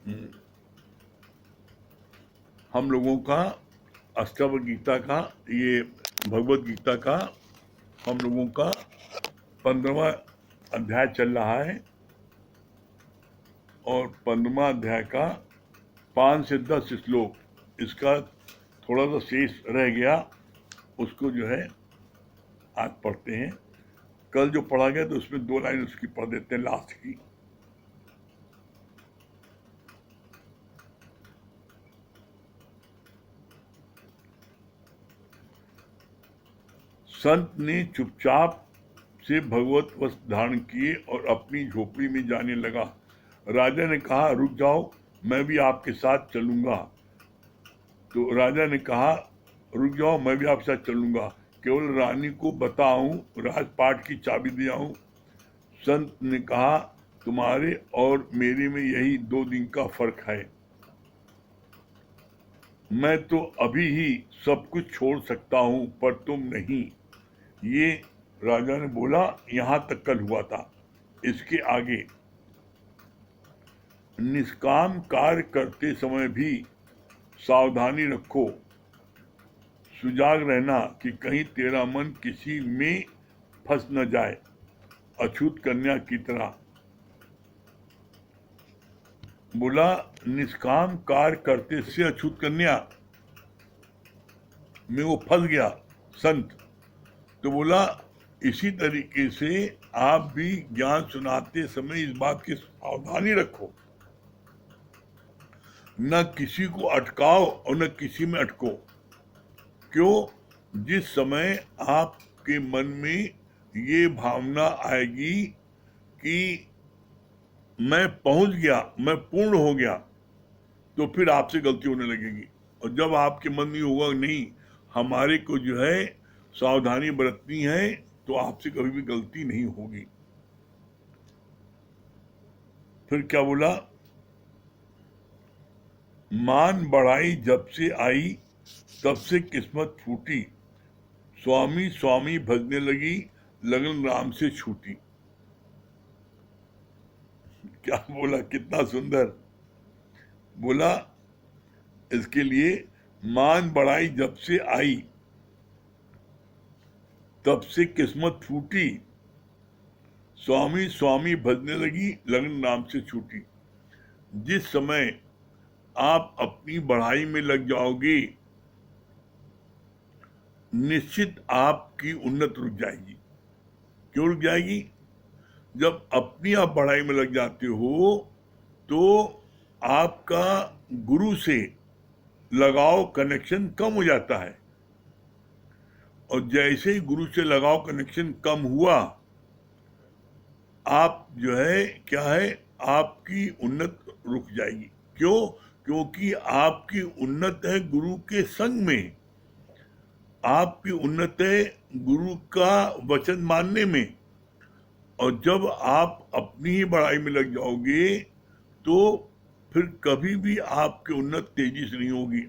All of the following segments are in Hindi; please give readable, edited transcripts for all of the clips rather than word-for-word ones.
हम्म, हम लोगों का अष्टम गीता का, ये भगवत गीता का हम लोगों का 15वां अध्याय चल रहा है, और 15वां अध्याय का 5 से 10 श्लोक, इसका थोड़ा सा शेष रह गया, उसको जो है आज पढ़ते हैं। कल जो पढ़ा गया तो उसमें 2 लाइन उसकी पढ़ देते हैं, लास्ट की। संत ने चुपचाप से भगवत वस्त्र धारण किए और अपनी झोपड़ी में जाने लगा। राजा ने कहा, रुक जाओ, मैं भी आपके साथ चलूंगा। तो राजा ने कहा, रुक जाओ, मैं भी आपके साथ चलूंगा, केवल रानी को बताऊं, राजपाट की चाबी दे आऊं। संत ने कहा, तुम्हारे और मेरे में यही 2 दिन का फर्क है। मैं तो अभी ही सब कुछ छोड़ सकता हूं, पर तुम नहीं। ये राजा ने बोला, यहां तक कल हुआ था। इसके आगे, निष्काम कार्य करते समय भी सावधानी रखो, सुजाग रहना कि कहीं तेरा मन किसी में फंस न जाए, अछूत कन्या की तरह। बोला, निष्काम कार्य करते से अछूत कन्या में वो फंस गया संत। तो बोला, इसी तरीके से आप भी ज्ञान सुनाते समय इस बात की सावधानी रखो, न किसी को अटकाओ और न किसी में अटको। क्यों? जिस समय आपके मन में ये भावना आएगी कि मैं पहुंच गया, मैं पूर्ण हो गया, तो फिर आपसे गलती होने लगेगी। और जब आपके मन में होगा नहीं, हमारे को जो है सावधानी बरतनी है, तो आपसे कभी भी गलती नहीं होगी। फिर क्या बोला, मान बढ़ाई जब से आई, तब से किस्मत फूटी, स्वामी स्वामी भजने लगी, लगन राम से छूटी। क्या बोला, कितना सुंदर बोला। इसके लिए, मान बढ़ाई जब से आई, तब से किस्मत फूटी, स्वामी स्वामी भजने लगी, लगन राम से छूटी। जिस समय आप अपनी बढ़ाई में लग जाओगे, निश्चित आपकी उन्नत रुक जाएगी। क्यों रुक जाएगी? जब अपनी आप बढ़ाई में लग जाते हो, तो आपका गुरु से लगाव, कनेक्शन कम हो जाता है। और जैसे ही गुरु से लगाव, कनेक्शन कम हुआ, आप जो है क्या है, आपकी उन्नत रुक जाएगी। क्यों? क्योंकि आपकी उन्नत है गुरु के संग में, आपकी उन्नत है गुरु का वचन मानने में। और जब आप अपनी ही बढ़ाई में लग जाओगे, तो फिर कभी भी आपकी उन्नत तेजी से नहीं होगी।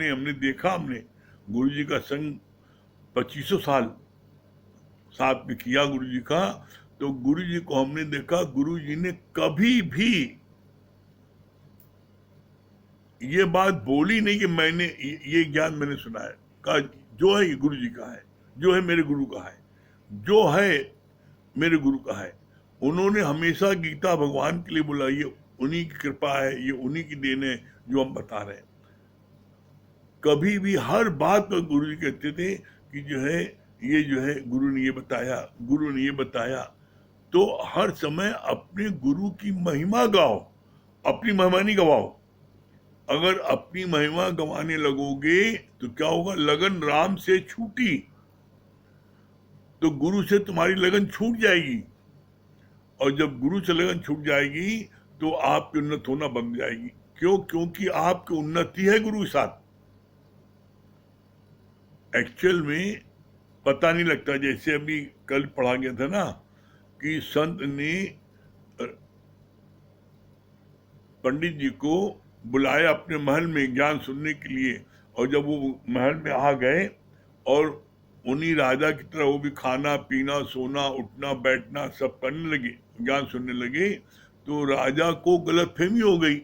हमने देखा, हमने गुरु जी का संग 2500 साल साथ में किया गुरु जी का, तो गुरु जी को हमने देखा, गुरु जी ने कभी भी ये बात बोली नहीं कि मैंने ये ज्ञान मैंने सुना है। कहा, जो है ये गुरु जी का है, जो है मेरे गुरु का है, जो है मेरे गुरु का है। उन्होंने हमेशा गीता भगवान के लिए बोला, ये उन्हीं की कृपा है, ये उन्हीं की देन है जो हम बता रहे हैं। कभी भी हर बात पर गुरु जी कहते थे कि जो है ये जो है गुरु ने ये बताया, गुरु ने ये बताया। तो हर समय अपने गुरु की महिमा गाओ, अपनी महिमा नहीं गवाओ। अगर अपनी महिमा गवाने लगोगे तो क्या होगा, लगन राम से छूटी, तो गुरु से तुम्हारी लगन छूट जाएगी। और जब गुरु से लगन छूट जाएगी, तो आपकी उन्नत होना बंद जाएगी। क्यों? क्योंकि आपकी उन्नति है गुरु के साथ। एक्चुअल में पता नहीं लगता। जैसे अभी कल पढ़ा गया था ना कि संत ने पंडित जी को बुलाया अपने महल में ज्ञान सुनने के लिए, और जब वो महल में आ गए और उन्हीं राजा की तरह वो भी खाना पीना, सोना, उठना, बैठना सब करने लगे, ज्ञान सुनने लगे, तो राजा को गलतफहमी हो गई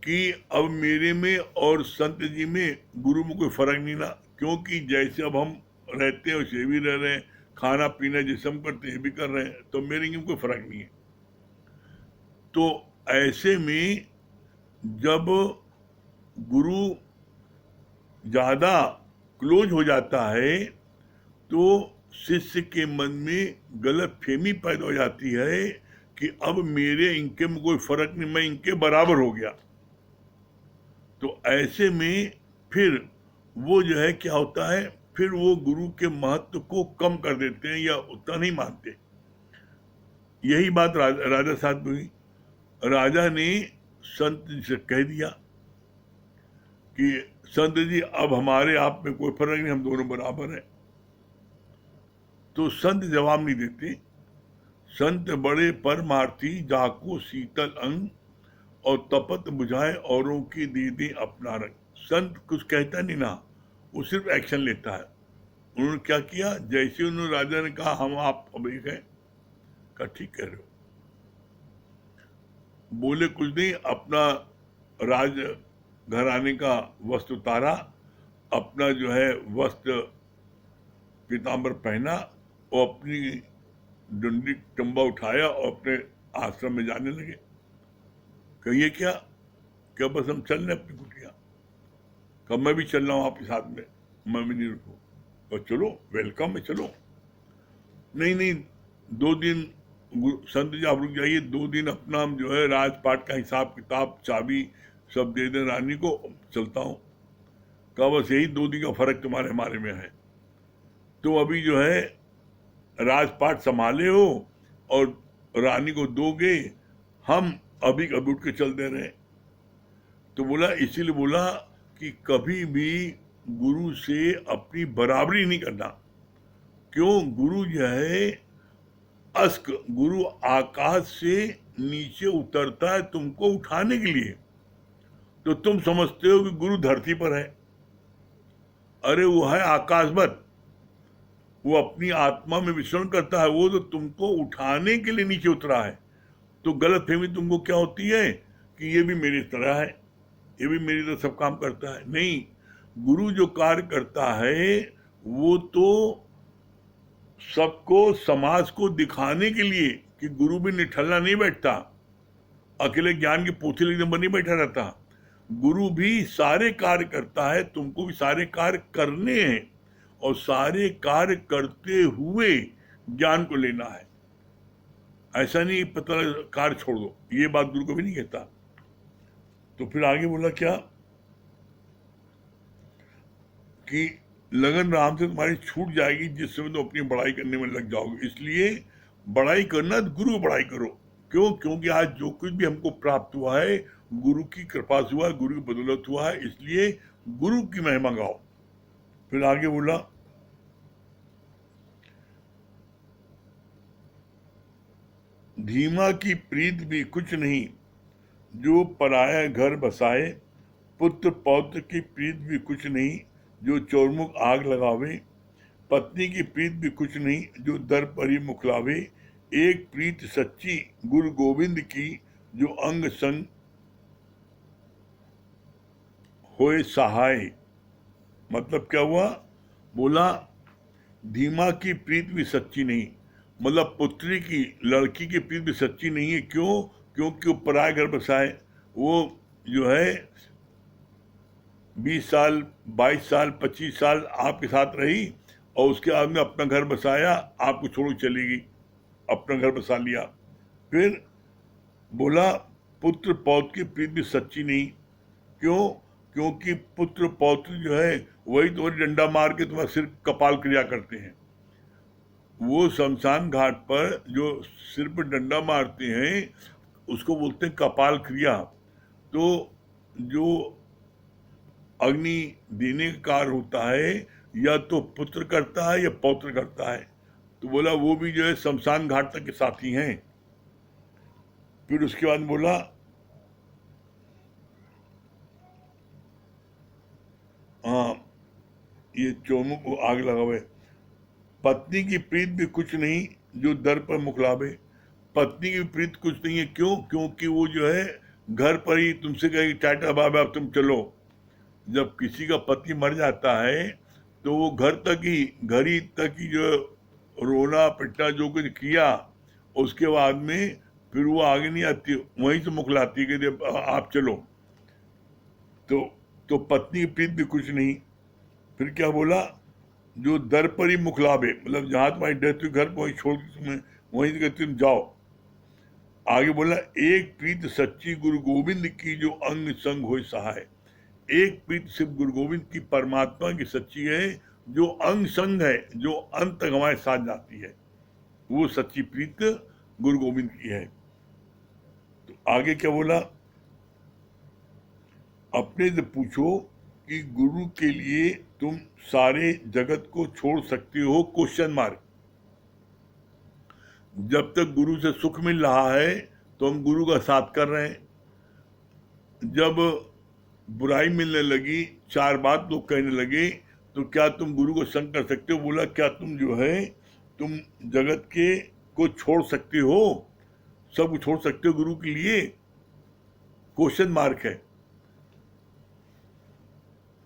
कि अब मेरे में और संत जी में गुरु में कोई फर्क नहीं ना, क्योंकि जैसे अब हम रहते हैं वैसे भी रह रहे हैं, खाना पीना जैसे हम करते हैं भी कर रहे हैं, तो मेरे में कोई फर्क नहीं है। तो ऐसे में जब गुरु ज्यादा क्लोज हो जाता है तो शिष्य के मन में गलत फहमी पैदा हो जाती है कि अब मेरे इनके में कोई फर्क नहीं, मैं इनके बराबर हो गया। तो ऐसे में फिर वो जो है क्या होता है, फिर वो गुरु के महत्व को कम कर देते हैं या उतना नहीं मानते। यही बात राजा साहब में हुई। राजा ने संत जी से कह दिया कि संत जी अब हमारे आप में कोई फर्क नहीं, हम दोनों बराबर हैं। तो संत जवाब नहीं देते। संत बड़े परमार्थी जाको शीतल अंग, और तपत बुझाए औरों की दे दे अपना रंग। संत कुछ कहता नहीं ना, वो सिर्फ एक्शन लेता है। उन्होंने क्या किया, जैसे उन्होंने राजा ने कहा हम आप अब एक हैं, कहा ठीक कह रहे हो। बोले कुछ नहीं, अपना राज घराने का वस्त्र उतारा, अपना जो है वस्त्र पीताम्बर पहना और अपनी डंडी टंबा उठाया और अपने आश्रम में जाने लगे। कहिए क्या, क्या बस हम चल रहे अपनी कुटिया? कब मैं भी चल रहा हूँ आपके साथ में, मैं भी नहीं रुकूँ। और चलो, वेलकम है, चलो। नहीं नहीं, 2 दिन संत जी आप रुक जाइए, 2 दिन अपना हम जो है राजपाट का हिसाब किताब चाबी सब दे दें रानी को, चलता हूँ। कहा बस यही 2 दिन का फर्क तुम्हारे हमारे में है। तो अभी जो है राजपाट संभाले हो और रानी को दोगे, हम अभी कभी उठ के चल दे रहे हैं। तो बोला, इसीलिए बोला कि कभी भी गुरु से अपनी बराबरी नहीं करना। क्यों? गुरु जो है अस्क, गुरु आकाश से नीचे उतरता है तुमको उठाने के लिए। तो तुम समझते हो कि गुरु धरती पर है, अरे वो है आकाशवत, वो अपनी आत्मा में विचरण करता है, वो तो तुमको उठाने के लिए नीचे उतरा है। तो गलत फहमी तुमको क्या होती है कि ये भी मेरी तरह है, ये भी मेरी तरह सब काम करता है। नहीं, गुरु जो कार्य करता है वो तो सबको, समाज को दिखाने के लिए कि गुरु भी निठल्ला नहीं बैठता, अकेले ज्ञान की पोथी लिखने पर नहीं बैठा रहता। गुरु भी सारे कार्य करता है, तुमको भी सारे कार्य करने हैं और सारे कार्य करते हुए ज्ञान को लेना है। ऐसा नहीं पता कार्य छोड़ दो, ये बात गुरु को भी नहीं कहता। तो फिर आगे बोला क्या कि लगन राम से तुम्हारी छूट जाएगी जिस समय तुम अपनी बड़ाई करने में लग जाओगे। इसलिए बड़ाई करना तो गुरु की बड़ाई करो। क्यों? क्योंकि आज जो कुछ भी हमको प्राप्त हुआ है गुरु की कृपा से हुआ है, गुरु की बदौलत हुआ है, इसलिए गुरु की महिमा गाओ। फिर आगे बोला, धीमा की प्रीत भी कुछ नहीं जो पराया घर बसाए, पुत्र पौत्र की प्रीत भी कुछ नहीं जो चौरमुख आग लगावे, पत्नी की प्रीत भी कुछ नहीं जो दर पर ही मुखलावे, एक प्रीत सच्ची गुरु गोविंद की जो अंग संग होए सहाय। मतलब क्या हुआ? बोला धीमा की प्रीत भी सच्ची नहीं, मतलब पुत्री की, लड़की की प्रीत भी सच्ची नहीं है। क्यों? क्योंकि वो पराया घर बसाए, वो जो है 20 साल 22 साल 25 साल आपके साथ रही और उसके बाद में अपना घर बसाया, आपको छोड़ चली गई, अपना घर बसा लिया। फिर बोला पुत्र पौत्र की प्रीत भी सच्ची नहीं। क्यों? क्योंकि पुत्र पौत्र जो है वही तुम्हारी डंडा मार के तुम्हारा सिर कपाल क्रिया करते हैं। वो शमशान घाट पर जो सिर पर डंडा मारते हैं उसको बोलते हैं कपाल क्रिया। तो जो अग्नि देने का कार्य होता है या तो पुत्र करता है या पौत्र करता है। तो बोला वो भी जो है शमशान घाट तक के साथी हैं। फिर उसके बाद बोला हाँ, ये चौमुख को आग लगावे, पत्नी की प्रीत भी कुछ नहीं जो दर पर मुखलावे। पत्नी की प्रीत कुछ नहीं है। क्यों? क्योंकि वो जो है घर पर ही तुमसे कहे टाटा बाबा अब तुम चलो। जब किसी का पति मर जाता है तो वो घर ही तक ही जो रोना पिटना जो कुछ किया, उसके बाद में फिर वो आगे नहीं आती, वहीं से मुखलाती है कि आप चलो। तो पत्नी की प्रीत भी कुछ नहीं। फिर क्या बोला, जो दर पर ही मुखलावे, मतलब जहां तुम्हारी डेथ हुई घर पर वहीं छोड़ के तुम्हें वहीं से कहते तुम जाओ। आगे बोला, एक प्रीत सच्ची गुरु गोविंद की जो अंग संग हो सहाय। एक प्रीत सिर्फ गुरु गोविंद की परमात्मा की सच्ची है, जो अंग संग है, जो अंत तक हमारे साथ जाती है, वो सच्ची प्रीत गुरु गोविंद की है। तो आगे क्या बोला, अपने से पूछो कि गुरु के लिए तुम सारे जगत को छोड़ सकते हो, क्वेश्चन मार्क। जब तक गुरु से सुख मिल रहा है तो हम गुरु का साथ कर रहे हैं। जब बुराई मिलने लगी, चार बात लोग कहने लगे, तो क्या तुम गुरु को संग कर सकते हो? बोला, क्या तुम जो है तुम जगत के को छोड़ सकते हो, सब छोड़ सकते हो गुरु के लिए? क्वेश्चन मार्क है।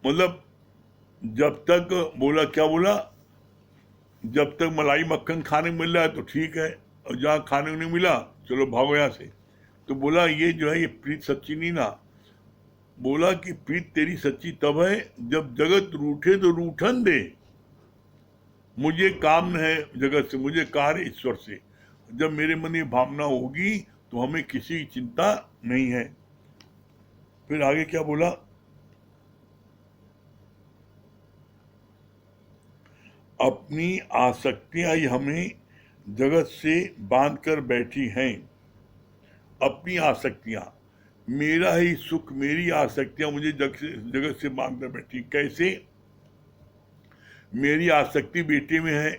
मतलब जब तक, बोला क्या बोला, जब तक मलाई मक्खन खाने को मिल रहा है तो ठीक है, और जहाँ खाने को नहीं मिला चलो भागो यहाँ से। तो बोला ये जो है ये प्रीत सच्ची नहीं ना। बोला कि प्रीत तेरी सच्ची तब है जब जगत रूठे तो रूठन दे। मुझे काम है जगत से, मुझे कार्य ईश्वर से। जब मेरे मन में भावना होगी तो हमें किसी की चिंता नहीं है। फिर आगे क्या बोला, अपनी आसक्तियां ही हमें जगत से बांध कर बैठी हैं। अपनी आसक्तियां, मेरा ही सुख, मेरी आसक्तियां मुझे जगत से बांध कर बैठी। कैसे? मेरी आसक्ति बेटे में है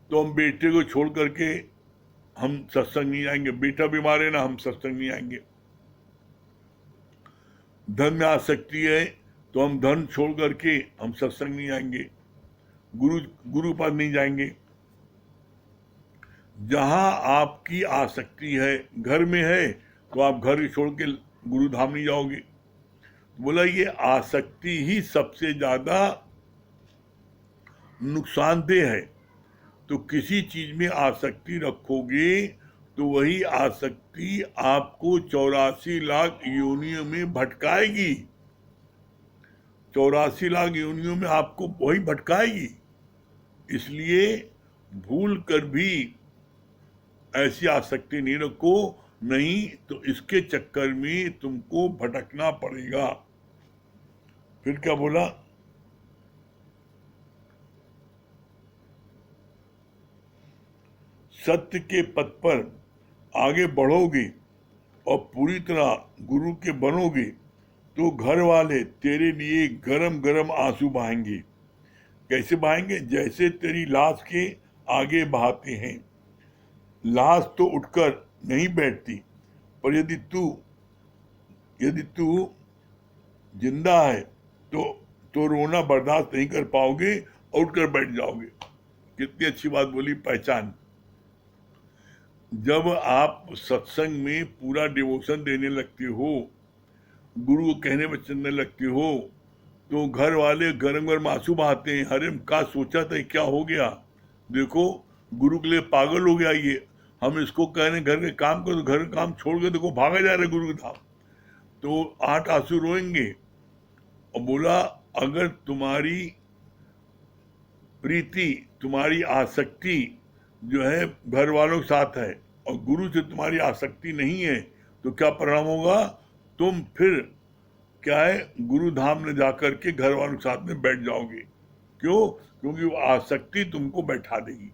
तो हम बेटे को छोड़ करके हम सत्संग नहीं जाएंगे। बेटा बीमार है ना, हम सत्संग नहीं आएंगे। धन में आसक्ति है तो हम धन छोड़ करके हम सत्संग नहीं आएंगे, गुरु पास नहीं जाएंगे। जहां आपकी आसक्ति है, घर में है तो आप घर छोड़ के गुरु धाम नहीं जाओगे। बोला ये आसक्ति ही सबसे ज्यादा नुकसानदेह है। तो किसी चीज में आसक्ति रखोगे तो वही आसक्ति आपको 84 लाख योनियों में भटकाएगी। 84 लाख योनियों में आपको वही भटकाएगी। इसलिए भूल कर भी ऐसी आसक्ति नहीं रखो, नहीं तो इसके चक्कर में तुमको भटकना पड़ेगा। फिर क्या बोला, सत्य के पथ पर आगे बढ़ोगे और पूरी तरह गुरु के बनोगे तो घर वाले तेरे लिए गरम गरम आंसू बहाएंगे। कैसे बहाएंगे? जैसे तेरी लाश के आगे बहाते हैं। लाश तो उठकर नहीं बैठती, पर यदि तू जिंदा है तो रोना बर्दाश्त नहीं कर पाओगे और उठकर बैठ जाओगे। कितनी अच्छी बात बोली, पहचान। जब आप सत्संग में पूरा डिवोशन देने लगते हो, गुरु को कहने में चलने लगते हो, तो घर वाले गरम गरम आंसू बहाते हैं। अरे का सोचा था, क्या हो गया, देखो गुरु के लिए पागल हो गया ये। हम इसको कहने घर के काम करो, तो घर का काम छोड़ के देखो भागा जा रहे गुरु के धाम। तो 8 आंसू रोएंगे। और बोला, अगर तुम्हारी प्रीति, तुम्हारी आसक्ति जो है घर वालों के साथ है और गुरु से तुम्हारी आसक्ति नहीं है, तो क्या परिणाम होगा? तुम फिर क्या है, गुरु धाम में जाकर के घर वालों के साथ में बैठ जाओगे। क्यों? क्योंकि वो आसक्ति तुमको बैठा देगी।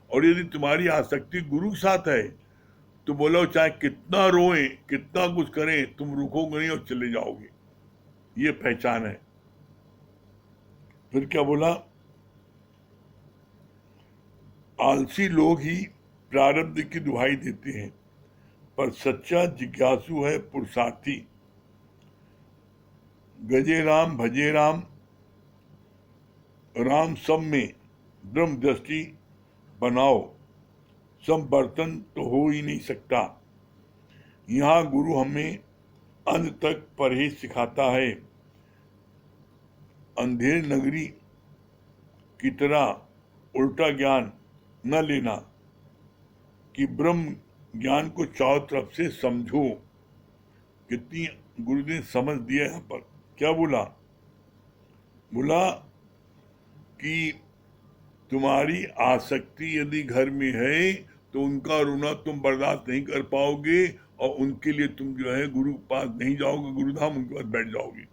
और यदि तुम्हारी आसक्ति गुरु के साथ है तो बोलो चाहे कितना रोए, कितना कुछ करें, तुम रुकोगे नहीं और चले जाओगे। ये पहचान है। फिर क्या बोला, आलसी लोग ही प्रारब्ध की दुहाई देते हैं, पर सच्चा जिज्ञासु है पुरुषार्थी। गजे राम भजे राम, राम सब में ब्रह्म दृष्टि बनाओ, सब बर्तन तो हो ही नहीं सकता। यहाँ गुरु हमें अंत तक परहेज सिखाता है। अंधेर नगरी की तरह उल्टा ज्ञान न लेना कि ब्रह्म ज्ञान को चारों तरफ से समझो। कितनी गुरु ने समझ दिया यहाँ पर। क्या बोला? बोला कि तुम्हारी आसक्ति यदि घर में है तो उनका रोना तुम बर्दाश्त नहीं कर पाओगे और उनके लिए तुम जो है गुरु के पास नहीं जाओगे, गुरुधाम उनके पास बैठ जाओगे।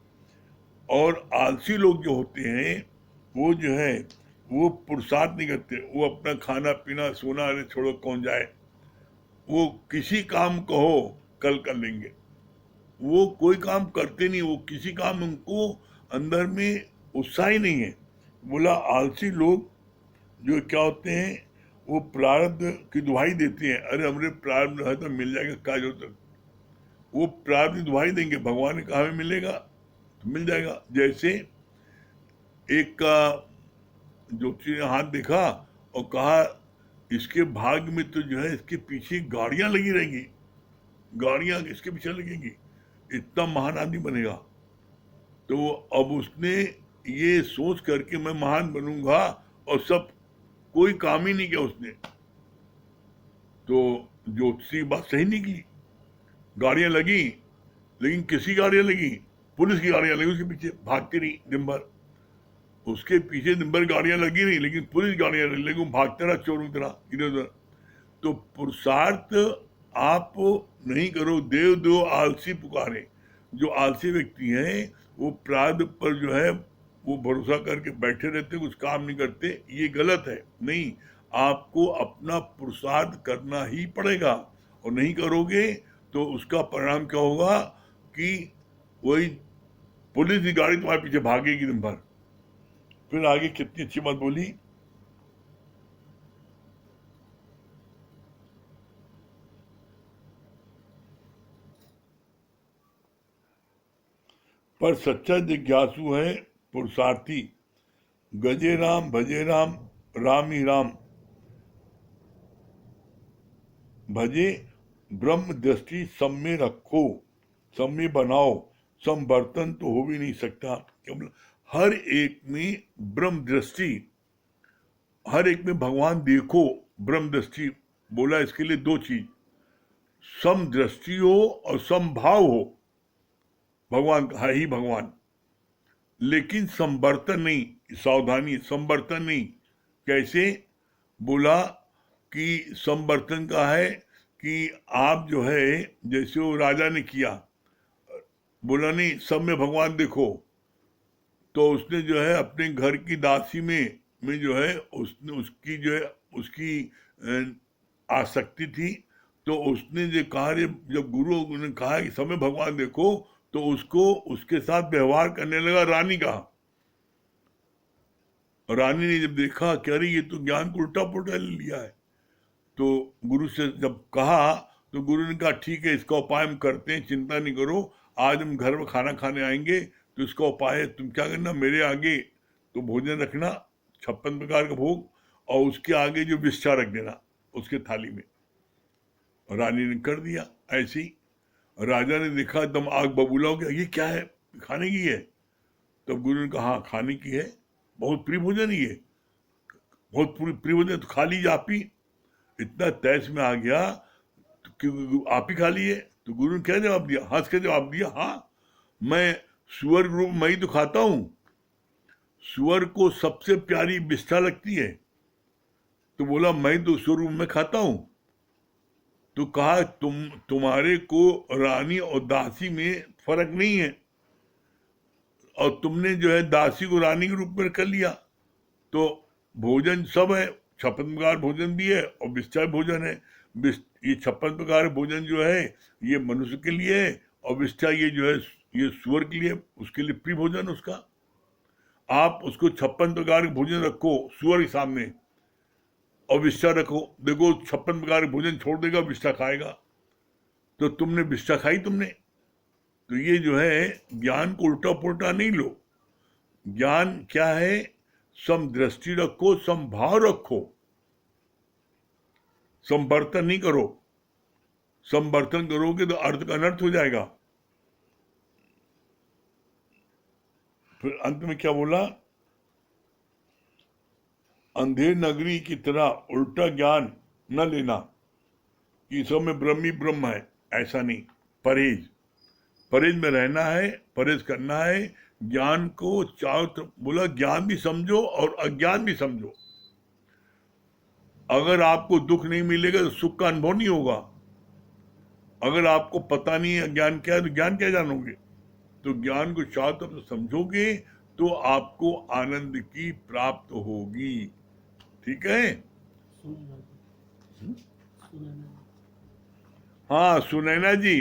और आलसी लोग जो होते हैं वो जो है वो पुरुषार्थ नहीं करते, वो अपना खाना पीना सोना अरे छोड़ो कौन जाए, वो किसी काम कहो कल कर लेंगे, वो कोई काम करते नहीं, वो किसी काम उनको अंदर में उत्साह ही नहीं है। बोला आलसी लोग जो क्या होते हैं वो प्रारब्ध की दुहाई देते हैं, अरे हमरे प्रारब्ध है तो मिल जाएगा, क्या जरूरत है। वो प्रारब्ध की दुहाई देंगे, भगवान ने कहा हमें मिलेगा तो मिल जाएगा। जैसे एक का ज्योतिषी ने हाथ देखा और कहा इसके भाग्य में तो जो है इसके पीछे गाड़ियां लगी रहेंगी, गाड़ियां इसके पीछे लगेंगी, इतना महान आदमी बनेगा। तो अब उसने ये सोच करके मैं महान बनूंगा और सब कोई काम ही नहीं किया उसने, तो ज्योतिषी बात सही निकली। गाड़ियां लगी, लेकिन किसी गाड़ियां लगी? पुलिस की गाड़ियां लगी उसके पीछे, भागती रही दिन भर। उसके पीछे दिन भर गाड़ियां लगी नहीं, लेकिन पुलिस गाड़ियां लगी, भागते रहा चोरों की तरह इधर उधर। तो पुरुषार्थ आप नहीं करो, देव दो आलसी पुकारे। जो आलसी व्यक्ति हैं वो प्रारब्ध पर जो है वो भरोसा करके बैठे रहते, कुछ काम नहीं करते, ये गलत है। नहीं, आपको अपना पुरुषार्थ करना ही पड़ेगा, और नहीं करोगे तो उसका परिणाम क्या होगा कि वही पुलिस की गाड़ी तुम्हारे पीछे भागेगी दिन भर। फिर आगे कितनी अच्छी बात बोली, पर सच्चा जिज्ञासु है पुरुषार्थी, गजे राम भजे राम, राम ही राम भजे, ब्रह्म दृष्टि सब में रखो, सब में बनाओ, संवर्तन तो हो भी नहीं सकता। केवल हर एक में ब्रह्म दृष्टि, हर एक में भगवान देखो, ब्रह्म दृष्टि बोला इसके लिए दो चीज, सम दृष्टि हो और समभाव हो, भगवान है ही भगवान, लेकिन संवर्तन नहीं, सावधानी, संवर्तन नहीं। कैसे? बोला कि संवर्तन का है कि आप जो है जैसे वो राजा ने किया, बोला नहीं सब में भगवान देखो, तो उसने जो है अपने घर की दासी में जो है उसने उसकी जो है उसकी आसक्ति थी, तो उसने जो कहा, जब गुरु ने कहा कि सब में भगवान देखो, तो उसको उसके साथ व्यवहार करने लगा रानी का। रानी ने जब देखा कि अरे ये तो ज्ञान को उल्टा पुल्टा ले लिया है, तो गुरु से जब कहा तो गुरु ने कहा ठीक है इसका उपाय हम करते हैं, चिंता नहीं करो, आज हम घर में खाना खाने आएंगे तो इसका उपाय है, तुम क्या करना मेरे आगे तो भोजन रखना 56 प्रकार का भोग, और उसके आगे जो विष्ठा रख देना उसके थाली में। रानी ने कर दिया ऐसे ही। राजा ने देखा एकदम आग बबूला हो गया, ये क्या है, खाने की है? तब गुरु ने कहा हाँ खाने की है, बहुत प्रिय भोजन ही है, बहुत प्रिय भोजन, तो खा लीजिए आप ही। इतना तैस में आ गया कि आप ही खा लिए। तो गुरु ने क्या जवाब दिया, हंस के जवाब दिया, हाँ मैं सुअर रूप मैं ही तो खाता हूं, सुअर को सबसे प्यारी विष्ठा लगती है, तो बोला मैं तो सुअर रूप में खाता हूं। तो कहा तुम्हारे को रानी और दासी में फर्क नहीं है, और तुमने जो है दासी को रानी के रूप में कर लिया, तो भोजन सब है, 56 प्रकार भोजन भी है और विष्ठा भोजन है। ये 56 प्रकार भोजन जो है ये मनुष्य के लिए है, और विष्ठा ये जो है ये सुअर के लिए, उसके लिए प्रिय भोजन उसका। आप उसको 56 प्रकार के भोजन रखो सुअर के सामने और विष्ठा रखो, देखो 56 प्रकार के भोजन छोड़ देगा, विष्ठा खाएगा। तो तुमने विष्ठा खाई तुमने। तो ये जो है ज्ञान को उल्टा पुल्टा नहीं लो। ज्ञान क्या है, सम दृष्टि रखो, समभाव रखो, संवर्तन नहीं करो। संवर्तन करोगे तो अर्थ का अनर्थ हो जाएगा। फिर अंत में क्या बोला? अंधेर नगरी की तरह उल्टा ज्ञान न लेना कि सब में ब्रह्म ही ब्रह्म है, ऐसा नहीं। परहेज, परहेज में रहना है, परहेज करना है। ज्ञान को चारों तरफ बोला, ज्ञान भी समझो और अज्ञान भी समझो। अगर आपको दुख नहीं मिलेगा तो सुख का अनुभव नहीं होगा। अगर आपको पता नहीं है ज्ञान क्या है तो ज्ञान क्या जानोगे? तो ज्ञान को चारों तरफ से समझोगे तो आपको आनंद की प्राप्त होगी। ठीक है? हाँ सुनैना जी,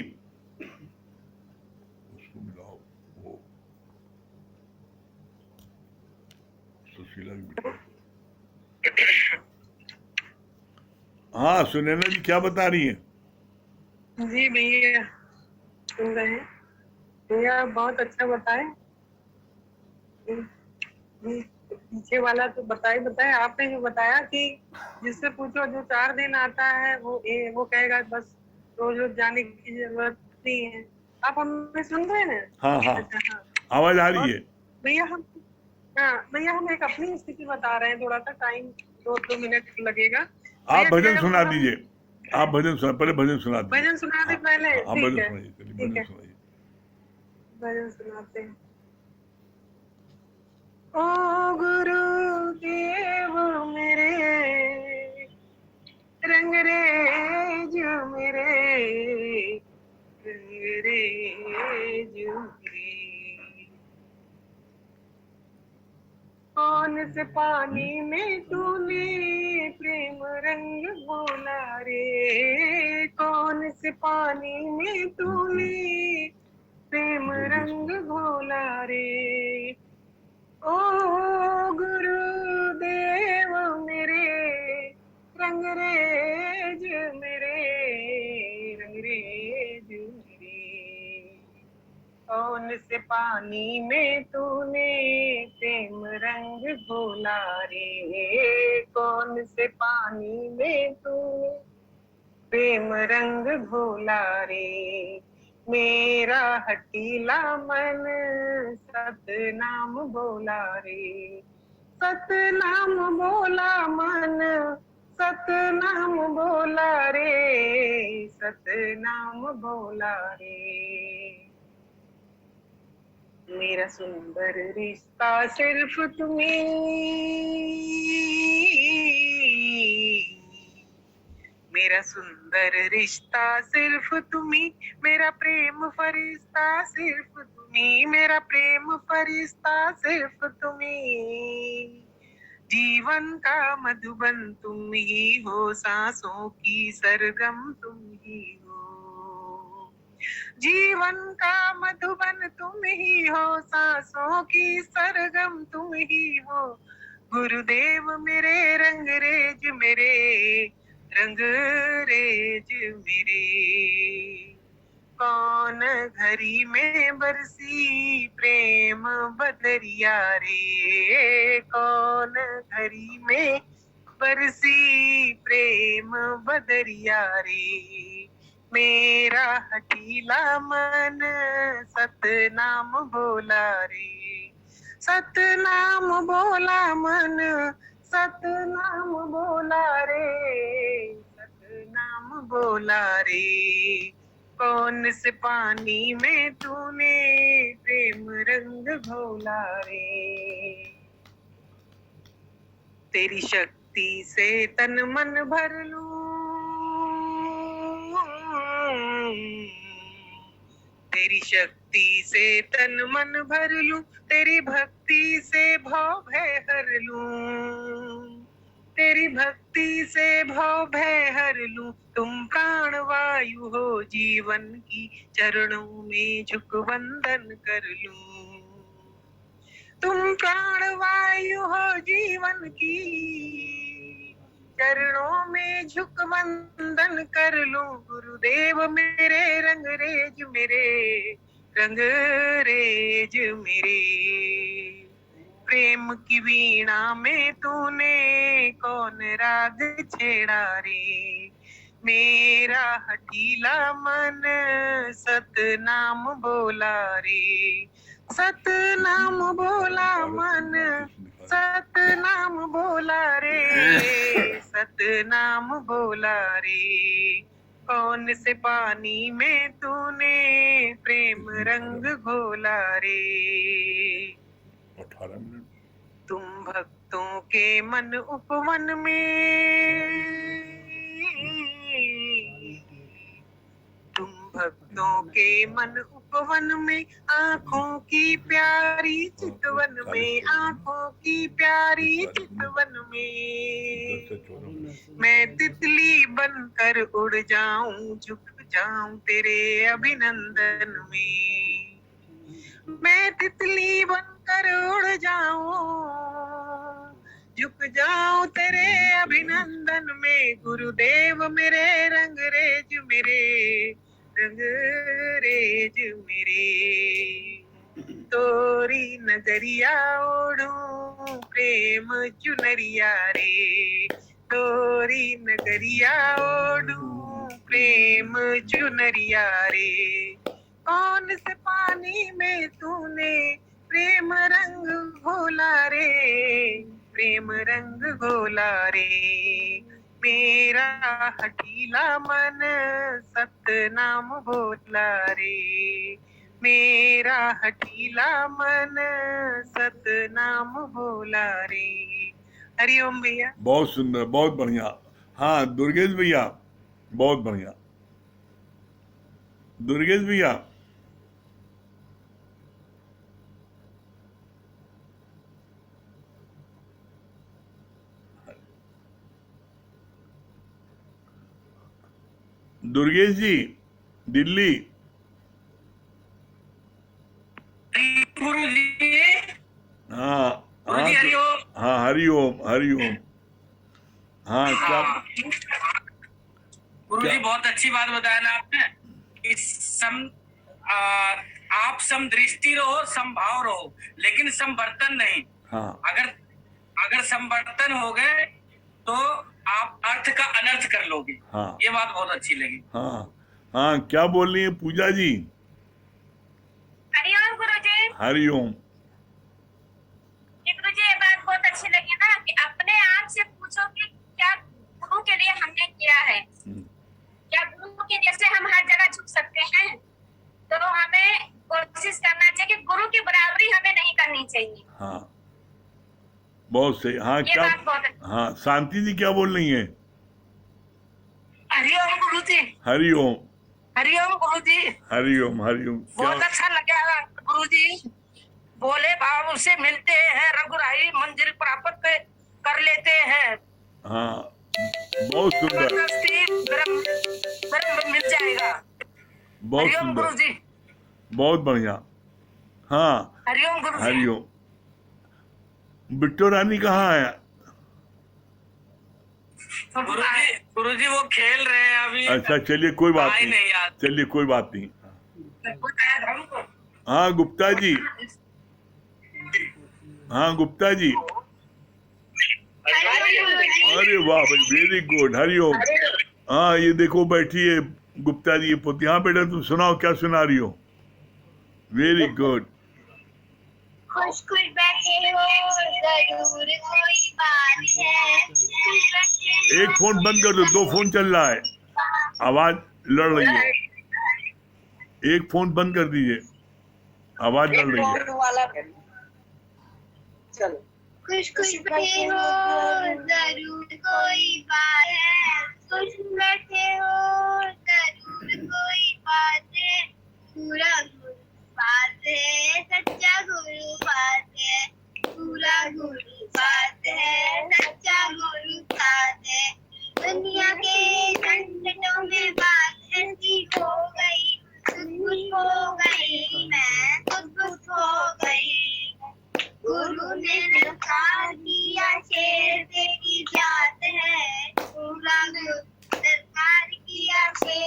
उसको मिलाओ, वो सुशीला की बेटी। हाँ सुनैना जी क्या बता रही है? जी भैया सुन रहे हैं। भैया बहुत अच्छा बताए। पीछे वाला तो बताए आपने जो बताया कि जिससे पूछो जो 4 दिन आता है वो कहेगा बस रोज रोज जाने की जरूरत नहीं है। आप हमें सुन रहे हैं? हाँ हाँ, अच्छा हाँ। आवाज आ रही और है? भैया हम हाँ भैया हम एक अपनी स्थिति बता रहे हैं। थोड़ा सा टाइम 2 मिनट लगेगा आप भैया। भजन जब सुना हम दीजिए। आप भजन सुना, पहले भजन सुना दीजिए। भजन सुना दे हाँ पहले? हाँ, आप ठीक भजन है सुनाइए, चलिए ठीक भजन है, सुनाइए। भजन सुनाते हैं। ओ गुरुदेव मेरे रंगरेज मेरे रंगरेज मेरे, कौन से पानी में तूने प्रेम रंग घोला रे, कौन से पानी में तूने प्रेम रंग घोला रे। ओ गुरुदेव मेरे रंगरेज मेरे रंगरेज मेरे, कौन से पानी में तूने प्रेम रंग घोला रे, कौन से पानी में तूने प्रेम रंग घोला रे। मेरा हटीला मन सतनाम बोला रे, सतनाम बोला मन सतनाम बोला रे, सतनाम बोला रे। मेरा सुंदर रिश्ता सिर्फ तुम्हें, मेरा सुंदर रिश्ता सिर्फ तुम्ही, मेरा प्रेम फरिश्ता सिर्फ तुम्ही, मेरा प्रेम फरिश्ता सिर्फ तुम्ही। जीवन का मधुबन तुम ही हो, सांसों की सरगम तुम ही हो। जीवन का मधुबन तुम ही हो, सांसों की सरगम तुम ही हो। गुरुदेव मेरे रंगरेज मेरे रंगरेज मेरे, कौन घड़ी में बरसी प्रेम बदरिया रे, कौन घड़ी में बरसी प्रेम बदरिया रे। मेरा हठीला मन सतनाम बोला रे, सतनाम बोला मन सतनाम बोला रे, सतनाम बोला रे। कौन से पानी में तूने प्रेम रंग घोला रे। तेरी शक्ति से तन मन भर लूं, तेरी शक्ति से तन मन भर लूं, तेरी भक्ति से भव भय हर लूं, तेरी भक्ति से भव भय हर लूं। तुम प्राण वायु हो जीवन की, चरणों में झुक वंदन कर लूं। तुम प्राण वायु हो जीवन की, चरणों में झुक वंदन कर लूं। गुरुदेव मेरे रंगरेज मेरे रंगरेज मेरे, प्रेम की वीणा में तूने कौन राग छेड़ा रे। मेरा हठीला मन सतनाम बोला रे, सतनाम बोला मन, सतनाम बोला रे, सतनाम बोला रे। कौन से पानी में तूने प्रेम रंग घोला रे। 18 मिनट। तुम भक्तों के मन उपवन में, तुम भक्तों के मन उपवन में, आंखों की प्यारी चितवन में, आंखों की प्यारी चितवन में। मैं तितली बनकर उड़ जाऊं, झुक जाऊं तेरे अभिनंदन में। मैं तितली बनकर उड़ जाऊं, झुक जाऊं तेरे अभिनंदन में। गुरुदेव मेरे रंगरेज मेरे, रंगरेज मेरे। तोरी नजरिया ओढ़ूं प्रेम चुनरिया रे, तोरी नजरिया ओढ़ूं प्रेम चुनरिया रे। कौन से पानी में तूने प्रेम रंग घोला रे, प्रेम रंग घोला रे। मेरा हठीला मन सतनाम बोला रे, मेरा हठीला मन सतनाम बोला रे। हरिओम भैया। बहुत सुंदर, बहुत बढ़िया। हाँ दुर्गेश भैया, बहुत बढ़िया। दुर्गेश भैया, दुर्गेश जी दिल्ली। गुरु जी। हाँ गुरु जी हरिओम। हाँ हरिओम हरिओम। हाँ क्या गुरु जी बहुत अच्छी बात बताया ना आपने कि आप समदृष्टि रहो, समभाव रहो, लेकिन समवर्तन नहीं। हाँ अगर समवर्तन हो गए तो आप अर्थ का अनर्थ कर लोगे। हाँ ये बात बहुत अच्छी लगी। हाँ हाँ क्या बोल रही है पूजा जी? हरिओम गुरु जी। हरिओम। गुरु जी ये बात बहुत अच्छी लगी ना कि अपने आप से पूछो कि क्या गुरु के लिए हमने किया है। क्या गुरु के जैसे हम हर जगह झुक सकते हैं? तो हमें कोशिश करना चाहिए कि गुरु की बराबरी हमें नहीं करनी चाहिए। हाँ बहुत सही। हाँ ये क्या? बात बहुत हाँ शांति जी क्या बोल रही है? हरिओम गुरु जी। हरिओम। हरिओम गुरु जी। हरिओम हरिओम। बहुत अच्छा लगा गुरु जी। बोले भाव से मिलते हैं, रघुराई मंजिल प्राप्त कर लेते हैं। हाँ बहुत सुंदर, जबरदस्ती ब्रह्म मिल जाएगा। बहुत हरिओम गुरु सुंदर, जी। बहुत बढ़िया। हाँ हरिओम गुरु जी। हरिओम। बिट्टो रानी कहाँ है? गुरु जी वो खेल रहे हैं अभी। अच्छा चलिए कोई बात आए नहीं, नहीं यार। चलिए कोई बात नहीं। हाँ गुप्ता जी, हाँ गुप्ता जी। अरे वाह भाई, वेरी गुड। हरिओम। हाँ ये देखो बैठी है गुप्ता जी पुत्र। हाँ बेटा तुम सुनाओ, क्या सुना रही हो? Very good. खुश खुश बैठे हो, जरूर कोई बात है। एक फोन बंद कर दो, 2 फोन चल रहा है, आवाज लड़ रही है। एक फोन बंद कर दीजिए, आवाज लड़ रही है। चलो। खुश खुश बैठे हो, जरूर कोई बात है। खुश बैठे हो, जरूर कोई बात है। पूरा गुरु बात है, सच्चा गुरु बात है। पूरा गुरु बात है, सच्चा गुरु बात है। दुनिया के झंझटों में बात ऐसी हो गई, खुश हो गई, मैं खुश हो गई। गुरु ने नकार किया, शेर तेरी जात है। पूरा गुरु नकार किया, शेर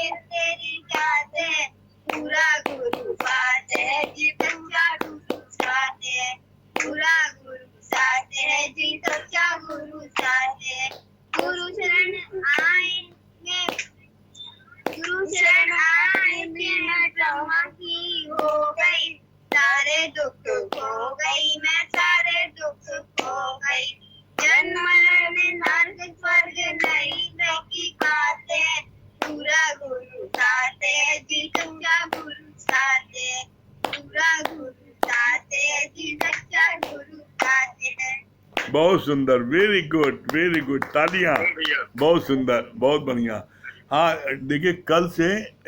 दुख खो गई, मैं सारे दुख खो गई। जन्म लेने नानक स्वर्ग नहीं देखी पाते, पूरा गुरु साथे जी सच्चा गुरु साथे, पूरा गुरु साथे जी सच्चा गुरु साथे। बहुत सुंदर, वेरी गुड, तालियां। बहुत सुंदर, बहुत बढ़िया। हाँ देखिए, कल से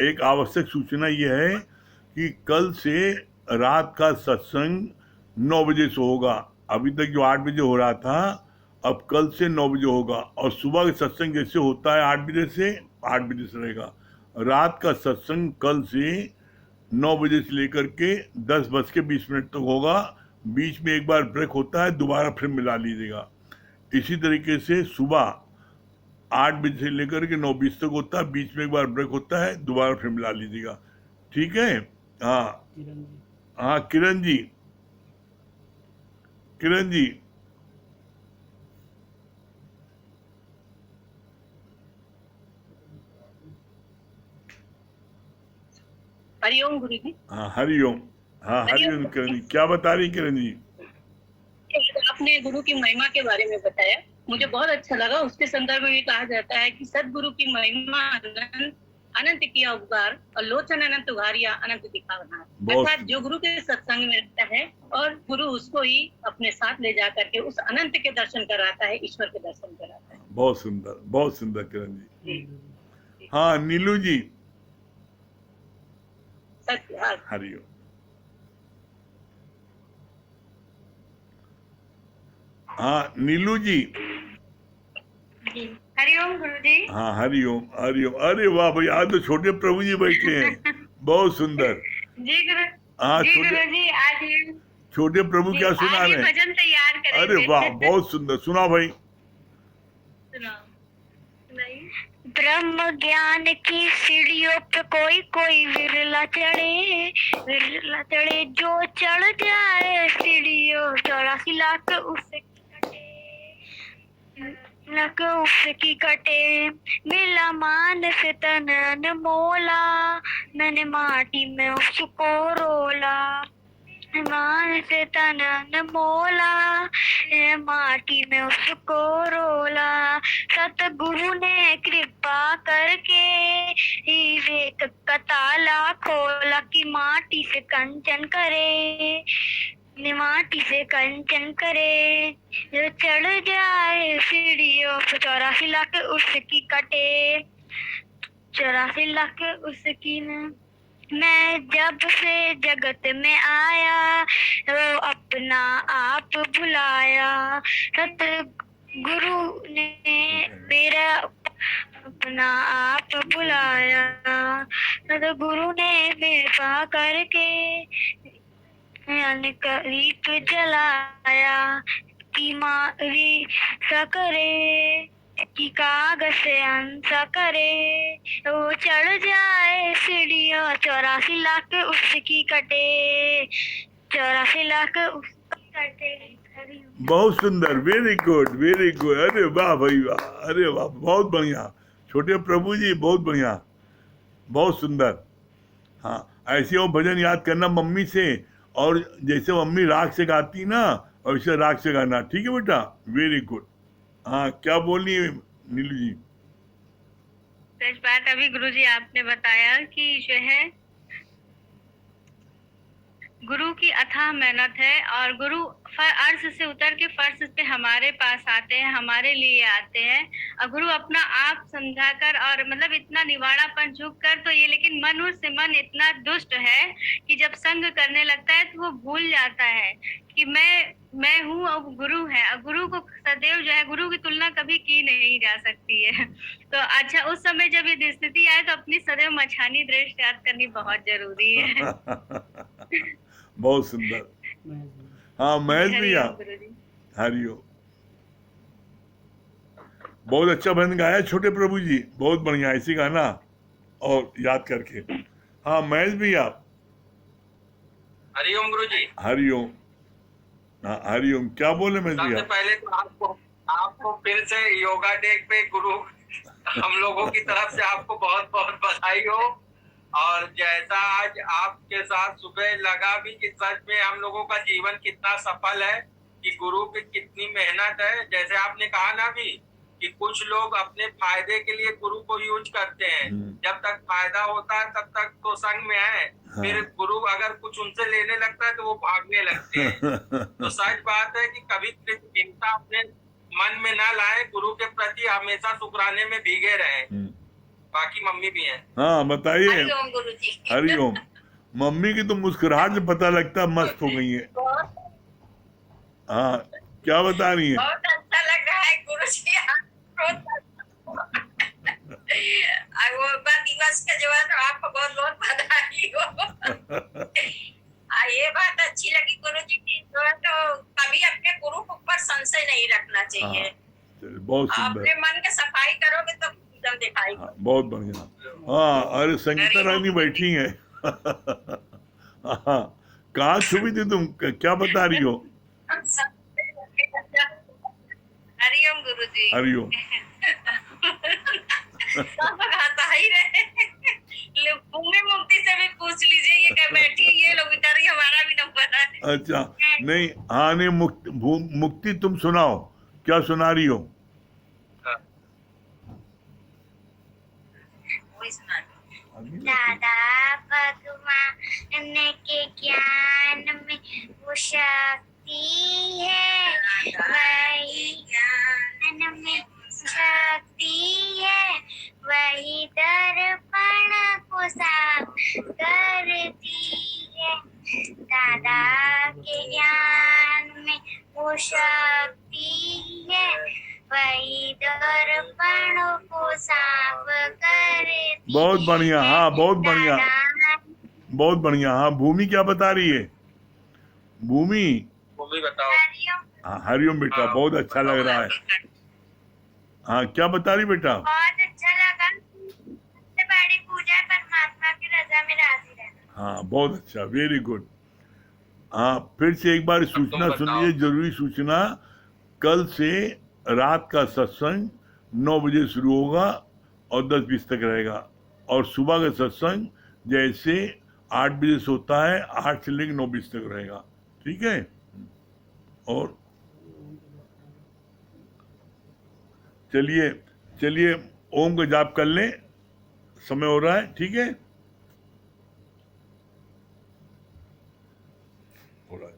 एक आवश्यक सूचना ये है कि कल से रात का सत्संग 9 बजे से होगा। अभी तक जो 8 बजे हो रहा था, अब कल से 9 बजे होगा। और सुबह का सत्संग जैसे होता है 8 बजे से, 8 बजे से रहेगा। रात का सत्संग कल से 9 बजे से लेकर के 10:20 तक होगा। बीच में एक बार ब्रेक होता है, दोबारा फिर मिला लीजिएगा। इसी तरीके से सुबह 8 बजे से लेकर के 9:20 तक होता है, बीच में एक बार ब्रेक होता है, दोबारा फिर मिला लीजिएगा। ठीक है? हाँ हाँ, किरण जी, हरिओम गुरु जी। हाँ हरिओम। हाँ हरिओम किरण जी, क्या बता रही किरण जी? आपने गुरु की महिमा के बारे में बताया, मुझे बहुत अच्छा लगा। उसके संदर्भ में कहा जाता है कि सदगुरु की महिमा अनंत किया उपकार और लोचन अनंत उघारिया अनंत दिखावना। अर्थात जो गुरु के सत्संग में रहता है और गुरु उसको ही अपने साथ ले जा करके उस अनंत के दर्शन कराता है, ईश्वर के दर्शन कराता है। बहुत सुंदर किरण जी। हाँ नीलू जी, हरिओम। हाँ नीलू जी। हरिओम गुरु जी। हाँ हरिओम। अरे वाह भाई, आज तो छोटे प्रभु जी बैठे हैं, बहुत सुंदर। जी गुरु। हाँ जी गुरु जी, आज छोटे प्रभु क्या सुना रहे हैं? भजन तैयार करेंगे। अरे वाह, बहुत सुंदर, सुना भाई। ब्रह्म ज्ञान की सीढ़ियों पे कोई कोई विरला चढ़े, जो चढ़ जाए सीढ़ियों 84 लाख उसकी कटे। मिला मान से तन अनमोला, मैंने माटी में उसको रोला। मान से तन अनमोला, माटी में उसको रोला। सतगुरु ने कृपा करके विवेक का ताला खोला कि माटी से कंचन करे, जो चढ़ जाए सीढ़ियों पे 84 लाख उसकी कटे। 84 लाख उसकी न। मैं जब से जगत में आया, वो अपना आप भुलाया। सतगुरु ने मेरा अपना आप बुलाया। सतगुरु ने कृपा करके दीप जलाया कि मारी सकरे, कि कागज से अंसा करे। वो चढ़ जाए सीढ़ियों 84 लाख उसकी कटे, 84 लाख उसकी कटे। बहुत सुंदर, वेरी गुड। अरे वाह भाई वाह, अरे वाह, बहुत बढ़िया छोटे प्रभु जी, बहुत बढ़िया, बहुत सुंदर। हाँ ऐसे वो भजन याद करना मम्मी से, और जैसे मम्मी राग से गाती ना, वैसे राग से गाना। ठीक है बेटा, वेरी गुड। हाँ क्या बोल रही है नीलू जी? सच बात, अभी गुरुजी आपने बताया कि जो है गुरु की अथाह मेहनत है, और गुरु अर्श से उतर के फर्श पे हमारे पास आते हैं, हमारे लिए आते हैं। और गुरु अपना आप समझाकर और मतलब इतना निवाड़ापन झुक कर, तो ये लेकिन मनुष्य मन इतना दुष्ट है कि जब संग करने लगता है तो वो भूल जाता है कि मैं हूँ और गुरु है। और गुरु को सदैव जो है, गुरु की तुलना कभी की नहीं जा सकती है। तो अच्छा, उस समय जब ये स्थिति आए तो अपनी सदैव मछानी दृष्टि याद करनी बहुत जरूरी है। बहुत सुंदर। हाँ महेश भैया, हरिओम। बहुत अच्छा भजन गाया छोटे प्रभु जी, बहुत बढ़िया, ऐसी गाना और याद करके। हाँ महेश भैया, हरिओम गुरु जी। हरिओम। हाँ हरिओम, क्या बोले महेश भैया? सबसे पहले तो आपको फिर से योगा डे पे गुरु हम लोगों की तरफ से आपको बहुत बहुत बधाई हो। और जैसा आज आपके साथ सुबह लगा भी कि सच में हम लोगों का जीवन कितना सफल है, कि गुरु की कितनी मेहनत है। जैसे आपने कहा ना भी कि कुछ लोग अपने फायदे के लिए गुरु को यूज करते हैं, जब तक फायदा होता है तब तक तो संग में है, फिर गुरु अगर कुछ उनसे लेने लगता है तो वो भागने लगते हैं। तो सच बात है कि कभी चिंता अपने मन में ना लाए, गुरु के प्रति हमेशा शुक्राने में भीगे रहे। बाकी मम्मी भी है। हाँ बताइए। हरिओम गुरु जी। हरिओम। मम्मी की तो मुस्कुराहट से पता लगता है मस्त हो गई है। हाँ क्या बता रही है? बहुत अच्छा लग रहा है गुरु जी। योगा दिवस का जो है तो आपको बहुत बहुत बधाई हो। ये बात अच्छी लगी गुरु जी की, जो है तो कभी अपने गुरु के ऊपर संशय नहीं रखना चाहिए। बहुत सुंदर। अपने मन की सफाई करोगे तो एकदम दिखाई। हाँ, बहुत बढ़िया। हाँ अरे संगीता रानी बैठी है। हाँ कहाँ छुपी थी तुम, क्या बता रही हो? हरिओम गुरु जी। हरिओम। आता ही रहे। भूमि मुक्ति से भी पूछ लीजिए, ये क्या बैठी, ये लोग बेचारी हमारा भी नंबर है। अच्छा नहीं, हाँ नहीं, मुक्ति तुम सुनाओ, क्या सुना रही हो? दादा भगवान के ज्ञान में वो शक्ति है, वही ज्ञान में शक्ति है, वही दर्पण को साफ करती है। दादा के ज्ञान में वो शक्ति है, वही दर्पण को साफ करती। बहुत बढ़िया। हाँ बहुत बढ़िया, बहुत बढ़िया। हाँ भूमि क्या बता रही है? भूमि बताओ। हाँ हरिओम बेटा, बहुत अच्छा लग रहा है। हाँ क्या बता रही बेटा? बहुत अच्छा लगा, सबसे बड़ी पूजा परमात्मा की रजा में राजी रहना। हाँ बहुत अच्छा, वेरी गुड। हाँ फिर से एक बार सूचना सुनिए, जरूरी सूचना। कल से रात का सत्संग 9 बजे शुरू होगा और 10 बजे तक रहेगा, और सुबह का सत्संग जैसे 8 बजे से होता है 8 से लेकर 9 बजे तक रहेगा, ठीक है? और चलिए चलिए ओम का जाप कर लें, समय हो रहा है, ठीक है? हो रहा है।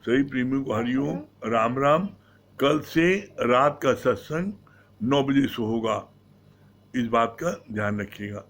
सही प्रेमियों को हरिओम, राम राम। कल से रात का सत्संग 9 बजे से होगा, इस बात का ध्यान रखिएगा।